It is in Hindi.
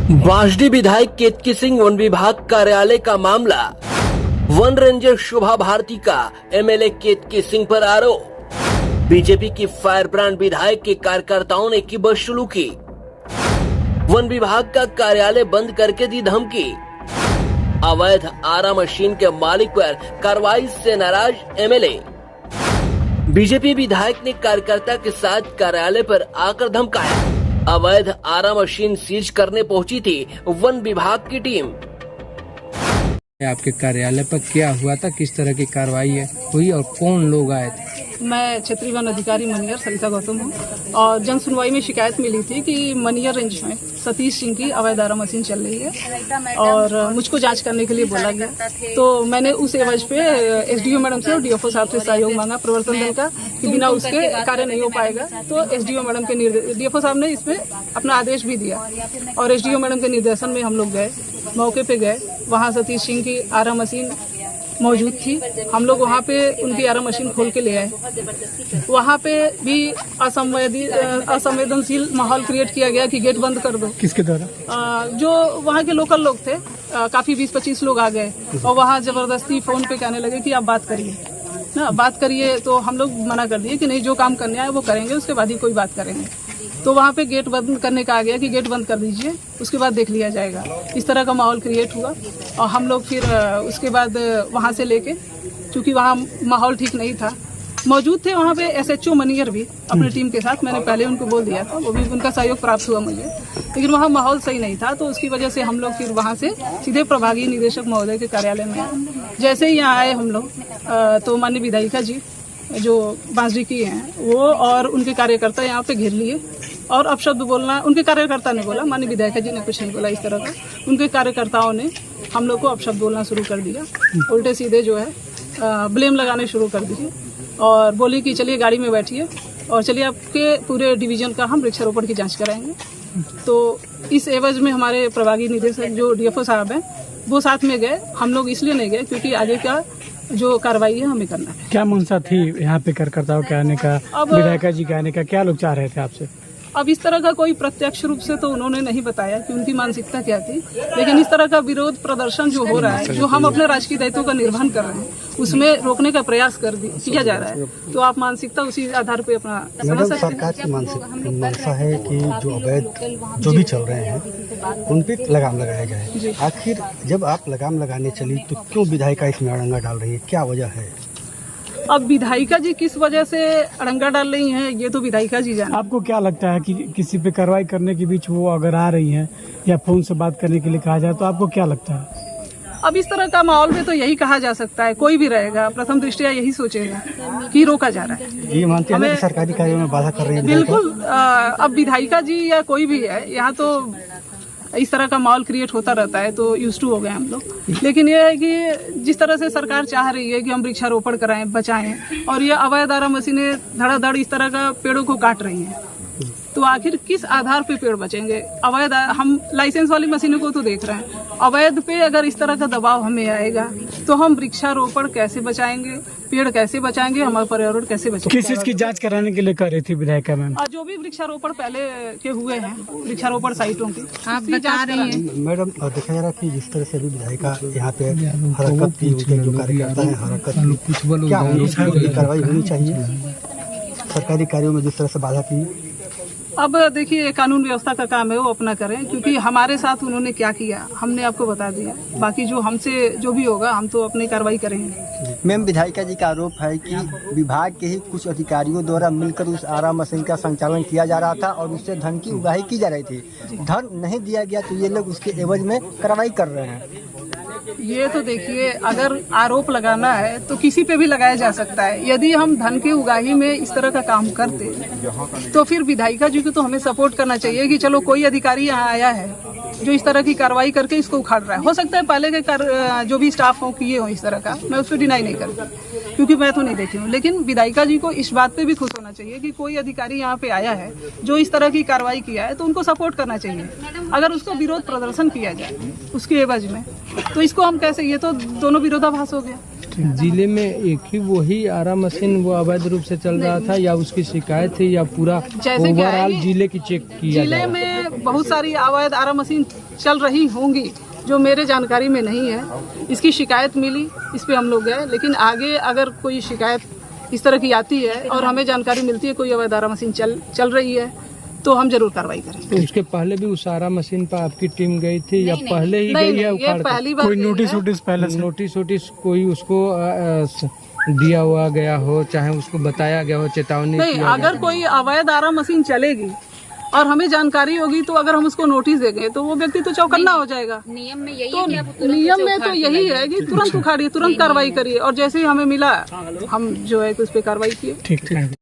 बांसडी विधायक केतकी सिंह वन विभाग कार्यालय का मामला। वन रेंजर शोभा भारती का एमएलए केतकी सिंह पर आरोप। बीजेपी की फायर ब्रांड विधायक के कार्यकर्ताओं ने की बदसलूकी। वन विभाग का कार्यालय बंद करके दी धमकी। अवैध आरा मशीन के मालिक पर कार्रवाई से नाराज एमएलए। बीजेपी विधायक ने कार्यकर्ता के साथ कार्यालय पर आकर धमकाया। अवैध आरा मशीन सीज करने पहुंची थी वन विभाग की टीम। आपके कार्यालय पर क्या हुआ था, किस तरह की कार्रवाई हुई और कौन लोग आए थे? मैं क्षेत्रीय वन अधिकारी मनियर सरिता गौतम हूँ और जन सुनवाई में शिकायत मिली थी कि मनियर रेंज में सतीश सिंह की अवैध आरा मशीन चल रही है और मुझको जांच करने के लिए बोला गया। तो मैंने उस एवज पे एसडीओ मैडम से और डीएफओ साहब से सहयोग मांगा प्रवर्तन दल का कि बिना उसके कार्य नहीं हो पाएगा। तो एसडीओ मैडम के निर्देश डीएफओ साहब ने इसमें अपना आदेश भी दिया और एसडीओ मैडम के निर्देशन में हम लोग गए, मौके पे गए। वहाँ सतीश सिंह की आरा मशीन मौजूद थी। हम लोग वहाँ पे उनकी आरा मशीन खोल के ले आए। वहाँ पे भी असंवेदनशील माहौल क्रिएट किया गया कि गेट बंद कर दो। किसके द्वारा? जो वहाँ के लोकल लोग थे, काफी 20-25 लोग आ गए और वहाँ जबरदस्ती फोन पे कहने लगे कि आप बात करिए ना, बात करिए। तो हम लोग मना कर दिए कि नहीं, जो काम करने आए वो करेंगे, उसके बाद ही कोई बात करेंगे। तो वहाँ पे गेट बंद करने का आ गया कि गेट बंद कर दीजिए, उसके बाद देख लिया जाएगा। इस तरह का माहौल क्रिएट हुआ और हम लोग फिर उसके बाद वहाँ से लेके, क्योंकि वहाँ माहौल ठीक नहीं था, मौजूद थे वहाँ पे एसएचओ मनियर भी अपनी टीम के साथ। मैंने पहले उनको बोल दिया था, वो भी उनका सहयोग प्राप्त हुआ मुझे, लेकिन वहाँ माहौल सही नहीं था। तो उसकी वजह से हम लोग फिर वहाँ से सीधे प्रभागीय निदेशक महोदय के कार्यालय में आए। जैसे ही यहाँ आए हम लोग तो माननीय विधायिका जी जो बांसडी की हैं वो और उनके कार्यकर्ता यहाँ पे घेर लिए और अपशब्द बोलना, उनके कार्यकर्ता ने बोला, माननीय विधायिका जी ने कुछ नहीं बोला इस तरह का। उनके कार्यकर्ताओं ने हम लोग को अपशब्द बोलना शुरू कर दिया, उल्टे सीधे जो है ब्लेम लगाने शुरू कर दिए और बोली कि चलिए गाड़ी में बैठिए और चलिए आपके पूरे डिवीजन का हम वृक्षारोपण की जांच कराएंगे। तो इस एवज में हमारे प्रभागीय निदेशक जो डीएफओ साहब हैं वो साथ में गए। हम लोग इसलिए नहीं गए क्योंकि आगे का जो कार्रवाई है हमें करना है। क्या मंशा थी यहाँ पे कार्यकर्ताओं के आने का, विधायिका जी के आने का? क्या लोग चाह रहे थे आपसे? अब इस तरह का कोई प्रत्यक्ष रूप से तो उन्होंने नहीं बताया कि उनकी मानसिकता क्या थी, लेकिन इस तरह का विरोध प्रदर्शन जो हो रहा है, जो हम अपने राजकीय दायित्वों का निर्वहन कर रहे हैं, उसमें रोकने का प्रयास किया जा रहा है। तो आप मानसिकता उसी आधार पे अपना समझ सकते हैं। सरकार की मंशा है कि जो अवैध जो भी चल रहे हैं उन पे लगाम लगाया जाए। आखिर जब आप लगाम लगाने चली तो क्यों विधायिका इसमें अड़ंगा डाल रही है, क्या वजह है? अब विधायिका जी किस वजह से अड़ंगा डाल रही हैं ये तो विधायिका जी जाने। आपको क्या लगता है कि किसी पे कार्रवाई करने के बीच वो अगर आ रही हैं या फोन से बात करने के लिए कहा जाए तो आपको क्या लगता है? अब इस तरह का माहौल में तो यही कहा जा सकता है, कोई भी रहेगा प्रथम दृष्टया यही सोचेगा कि रोका जा रहा है। ये मानते हैं कि सरकारी कार्यों में बाधा कर रही है? बिल्कुल। अब विधायिका जी या कोई भी है, यहाँ तो इस तरह का माहौल क्रिएट होता रहता है, तो यूज्ड टू हो गए हम लोग। लेकिन ये है कि जिस तरह से सरकार चाह रही है कि हम वृक्षारोपण कराएं, बचाएं, और ये अवैध आरा मशीनें धड़ाधड़ इस तरह का पेड़ों को काट रही हैं, तो आखिर किस आधार पे पेड़ बचेंगे? अवैध, हम लाइसेंस वाली मशीनों को तो देख रहे हैं, अवैध पे अगर इस तरह का दबाव हमें आएगा तो हम वृक्षारोपण कैसे बचाएंगे, पेड़ कैसे बचाएंगे, हमारा पर्यावरण कैसे बचाएंगे? किस चीज की जांच कराने के लिए कर रही थी विधायिका मैम? जो भी वृक्षारोपण पहले के हुए हैं, वृक्षारोपण साइटों की आप बता रही हैं। मैडम, देखा जा रहा है कि जिस तरह से भी विधायिका यहाँ पे हरकत की, उनके जो कार्यकर्ता है हरकत की, क्या उनकी कार्रवाई होनी चाहिए? सरकारी कार्यों में जिस तरह से बाधा की। अब देखिए, कानून व्यवस्था का काम है, वो अपना करें, क्योंकि हमारे साथ उन्होंने क्या किया हमने आपको बता दिया। बाकी जो हमसे जो भी होगा हम तो अपनी कार्रवाई करेंगे। मैम, विधायिका जी का आरोप है कि विभाग के ही कुछ अधिकारियों द्वारा मिलकर उस आरा मशीन का संचालन किया जा रहा था और उससे धन की उगाही की जा रही थी। धन नहीं दिया गया तो ये लोग उसके एवज में कार्रवाई कर रहे हैं। ये तो देखिए, अगर आरोप लगाना है तो किसी पे भी लगाया जा सकता है। यदि हम धन की उगाही में इस तरह का काम करते तो फिर विधायिका जी को तो हमें सपोर्ट करना चाहिए कि चलो कोई अधिकारी यहाँ आया है जो इस तरह की कार्रवाई करके इसको उखाड़ रहा है। हो सकता है पहले के जो भी स्टाफ हो किए हो इस तरह का, मैं उसको डिनाई नहीं करती क्योंकि मैं तो नहीं देखी हूँ, लेकिन विधायिका जी को इस बात पे भी खुश होना चाहिए कि कोई अधिकारी यहाँ पे आया है जो इस तरह की कार्रवाई किया है, तो उनको सपोर्ट करना चाहिए। अगर उसको विरोध प्रदर्शन किया जाए उसके एवज में, तो इसको हम कैसे, ये तो दोनों विरोधाभास हो गया। जिले में एक ही वही आरा मशीन वो अवैध रूप से चल रहा था या उसकी शिकायत थी या पूरा ओवरऑल जिले की चेक किया? जिले में बहुत सारी अवैध आरा मशीन चल रही होंगी जो मेरे जानकारी में नहीं है। इसकी शिकायत मिली, इस पे हम लोग गए, लेकिन आगे अगर कोई शिकायत इस तरह की आती है और हमें जानकारी मिलती है कोई अवैध आरा मशीन चल रही है तो हम जरूर कार्रवाई करेंगे। तो उसके पहले भी उस आरा मशीन पर आपकी टीम गई थी या पहले ही गई है? ये उखाड़ कर? पहली बार कोई गई नोटिस है। वोटिस पहले से नोटिस कोई उसको दिया हुआ गया हो, चाहे उसको बताया गया हो, चेतावनी नहीं, किया अगर कोई अवैध आरा मशीन चलेगी और हमें जानकारी होगी तो अगर हम उसको नोटिस देंगे तो वो व्यक्ति तो चौकन्ना हो जाएगा। नियम में यही तो है कि आप तुरंत नियम उसे में उखाड़ तो के यही लाइए। है कि तुरंत उखाड़िए, तुरंत कार्रवाई करिए, और जैसे ही हमें मिला हम जो है उस पर कार्रवाई किए। ठीक।